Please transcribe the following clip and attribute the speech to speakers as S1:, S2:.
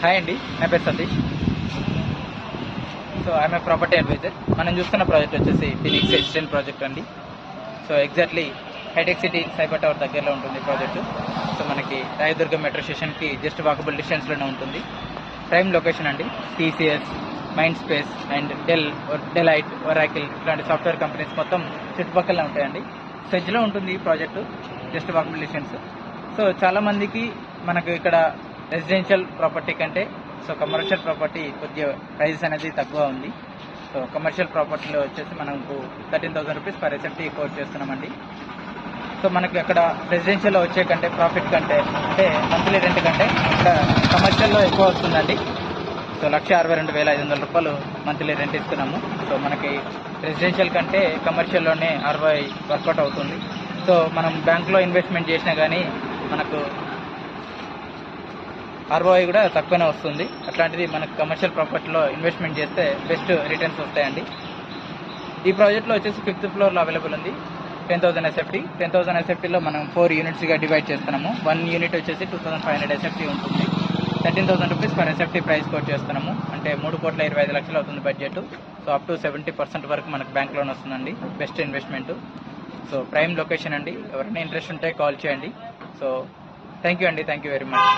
S1: Hi అండి, నా పేరు Satish. So I'm a property advisor. మనం చూస్తున్న ప్రాజెక్ట్ వచ్చేసి ఫినిక్స్ ఎక్స్టెండ్ ప్రాజెక్ట్ అండి. సో ఎగ్జాక్ట్లీ హైటెక్ సిటీ సైబర్ టవర్ దగ్గరలో ఉంటుంది ప్రాజెక్టు. సో మనకి రాయదుర్గం మెట్రో స్టేషన్కి జస్ట్ వాకబుల్ డిస్టెన్స్లోనే ఉంటుంది. ప్రైమ్ లొకేషన్ అండి. TCS, Mind Space and Deloitte, Oracle ఇట్లాంటి సాఫ్ట్వేర్ కంపెనీస్ మొత్తం చుట్టుపక్కల ఉంటాయండి. సెజ్లో ఉంటుంది ఈ project, just walkable distance. So చాలామందికి మనకు ఇక్కడ రెసిడెన్షియల్ ప్రాపర్టీ కంటే కమర్షియల్ ప్రాపర్టీ కొద్దిగా ప్రైస్ అనేది తక్కువ ఉంది. సో కమర్షియల్ ప్రాపర్టీలో వచ్చేసి మనకు 13,000 రూపీస్ పర్ ఎస్ఎఫ్టీ కోట్ చేస్తున్నామండి. సో మనకి అక్కడ రెసిడెన్షియల్లో వచ్చే కంటే ప్రాఫిట్ కంటే అంటే మంత్లీ రెంట్ కంటే ఇక్కడ కమర్షియల్లో ఎక్కువ వస్తుందండి. సో 1,62,500 రూపాయలు మంత్లీ రెంట్ ఇస్తున్నాము. సో మనకి రెసిడెన్షియల్ కంటే కమర్షియల్లోనే 60 వర్కౌట్ అవుతుంది. సో మనం బ్యాంక్లో ఇన్వెస్ట్మెంట్ చేసినా కానీ మనకు ROI కూడా తక్కువనే వస్తుంది. అట్లాంటిది మనకు కమర్షియల్ ప్రాపర్టీలో ఇన్వెస్ట్మెంట్ చేస్తే బెస్ట్ రిటర్న్స్ వస్తాయండి. ఈ ప్రాజెక్ట్లో వచ్చేసి 5th ఫ్లోర్లో అవైలబుల్ ఉంది. 10,000 ఎస్ఎఫ్టీ. 10,000 ఎస్ఎఫ్టీలో మనం 4 యూనిట్స్గా డివైడ్ చేస్తున్నాము. 1 యూనిట్ వచ్చేసి 2,500 ఎస్ఎఫ్టీ ఉంటుంది. 13,000 rupees per SFT price coat చేస్తున్నాము. అంటే 3,25,00,000 అవుతుంది బడ్జెట్. సో అప్ టు 70% వరకు మనకు బ్యాంక్ లోన్ వస్తుందండి. Best investment. So prime location అండి. ఎవరైనా ఇంట్రెస్ట్ ఉంటే కాల్ చేయండి. సో థ్యాంక్ యూ అండి. Thank you very much.